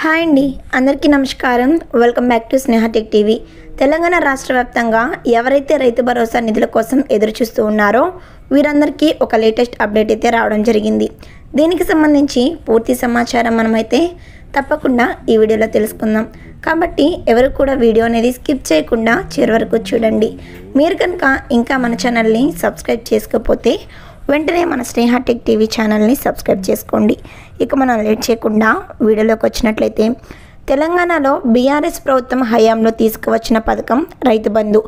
Hi అండి, అందరికీ నమస్కారం. Welcome back to Sneha tech TV. Telangana రాష్ట్ర వ్యాప్తంగా ఎవరైతే రైతు భరోసా నిధుల కోసం ఎదురు చూస్తూ ఉన్నారో వీరందరికీ ఒక లేటెస్ట్ అప్డేట్ అయితే రావడం జరిగింది. దీనికి సంబంధించి పూర్తి సమాచారం మనమైతే తప్పకుండా ఈ వీడియోలో తెలుసుకుందాం. కాబట్టి ఎవరు కూడా వీడియో అనేది స్కిప్ చేయకుండా చివరి వరకు చూడండి. మీరు కనుక ఇంకా మన ఛానల్ని సబ్స్క్రైబ్ చేసుకోకపోతే వెంటనే మన స్నేహ టెక్ టీవీ ఛానల్ని సబ్స్క్రైబ్ చేసుకోండి. ఇక మనం లేట్ చేయకుండా వీడియోలోకి వచ్చినట్లయితే, తెలంగాణలో బీఆర్ఎస్ ప్రభుత్వం హయాంలో తీసుకువచ్చిన పథకం రైతు బంధు.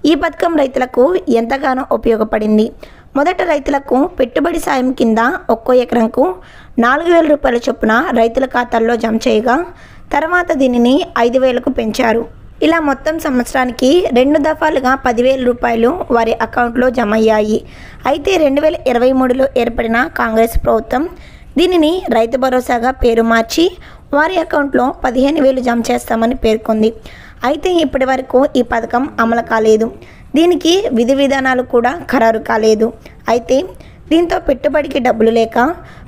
ఈ పథకం రైతులకు ఎంతగానో ఉపయోగపడింది. మొదట రైతులకు పెట్టుబడి సాయం కింద ఒక్కో ఎకరంకు 4,000 రూపాయల చొప్పున రైతుల ఖాతాల్లో జమ చేయగా తర్వాత దీనిని 5,000కు పెంచారు. ఇలా మొత్తం సంవత్సరానికి 2 దఫాలుగా 10,000 రూపాయలు వారి అకౌంట్లో జమ అయ్యాయి. అయితే 2023లో ఏర్పడిన కాంగ్రెస్ ప్రభుత్వం దీనిని రైతు భరోసాగా పేరు మార్చి వారి అకౌంట్లో 15,000 జమ చేస్తామని పేర్కొంది. అయితే ఇప్పటి వరకు ఈ పథకం అమలు కాలేదు. దీనికి విధి విధానాలు కూడా ఖరారు కాలేదు. అయితే దీంతో పెట్టుబడికి డబ్బులు లేక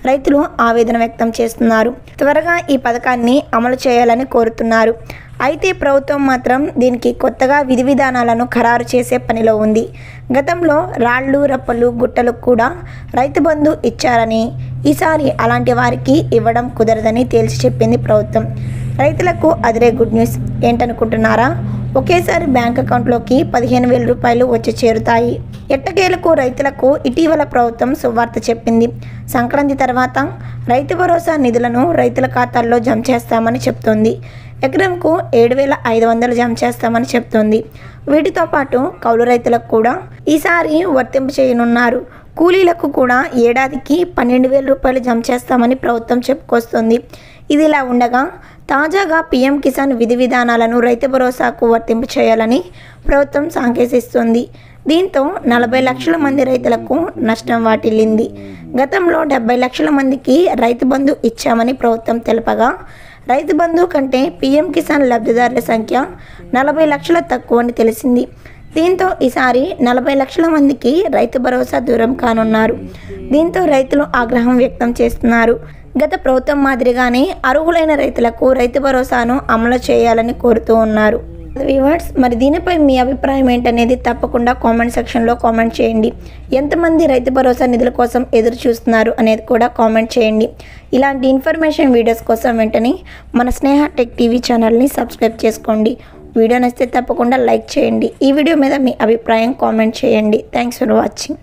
రైతులు ఆవేదన వ్యక్తం చేస్తున్నారు. త్వరగా ఈ పథకాన్ని అమలు చేయాలని కోరుతున్నారు. అయితే ప్రభుత్వం మాత్రం దీనికి కొత్తగా విధి విధానాలను ఖరారు చేసే పనిలో ఉంది. గతంలో రాళ్ళు రప్పలు గుట్టలకు కూడా రైతు బంధు ఇచ్చారని, ఈసారి అలాంటి వారికి ఇవ్వడం కుదరదని తేల్చి చెప్పింది ప్రభుత్వం. రైతులకు అదిరే గుడ్ న్యూస్ ఏంటనుకుంటున్నారా? ఒకేసారి బ్యాంక్ అకౌంట్లోకి 15,000 రూపాయలు వచ్చి చేరుతాయి. ఎట్టకేలకు రైతులకు ఇటీవల ప్రభుత్వం శుభవార్త చెప్పింది. సంక్రాంతి తర్వాత రైతు భరోసా నిధులను రైతుల ఖాతాల్లో జమ చేస్తామని చెప్తోంది. ఎకరంకు 7,500 జమ చేస్తామని చెప్తోంది. వీటితో పాటు కౌలు రైతులకు కూడా ఈసారి వర్తింపు చేయనున్నారు. కూలీలకు కూడా ఏడాదికి 12,000 రూపాయలు జమ చేస్తామని ప్రభుత్వం చెప్పుకొస్తుంది. ఇదిలా ఉండగా తాజాగా పీఎం కిసాన్ విధి విధానాలను రైతు భరోసాకు వర్తింపు చేయాలని ప్రభుత్వం సాంకేతిస్తుంది. దీంతో 40 లక్షల మంది రైతులకు నష్టం వాటిల్లింది. గతంలో 70 లక్షల మందికి రైతు బంధు ఇచ్చామని ప్రభుత్వం తెలపగా, రైతు బంధు కంటే పీఎం కిసాన్ లబ్ధిదారుల సంఖ్య 40 లక్షల తక్కువని తెలిసింది. దీంతో ఈసారి 40 లక్షల మందికి రైతు భరోసా దూరం కానున్నారు. దీంతో రైతులు ఆగ్రహం వ్యక్తం చేస్తున్నారు. గత ప్రభుత్వం మాదిరిగానే అర్హులైన రైతులకు రైతు భరోసాను అమలు చేయాలని కోరుతూ ఉన్నారు. వ్యూవర్స్, మరి దీనిపై మీ అభిప్రాయం ఏంటనేది తప్పకుండా కామెంట్ సెక్షన్లో కామెంట్ చేయండి. ఎంతమంది రైతు భరోసా నిధుల కోసం ఎదురు చూస్తున్నారు అనేది కూడా కామెంట్ చేయండి. ఇలాంటి ఇన్ఫర్మేషన్ వీడియోస్ కోసం వెంటనే మన స్నేహ టెక్ టీవీ ఛానల్ని సబ్స్క్రైబ్ చేసుకోండి. వీడియో నచ్చితే తప్పకుండా లైక్ చేయండి. ఈ వీడియో మీద మీ అభిప్రాయం కామెంట్ చేయండి. Thanks for watching.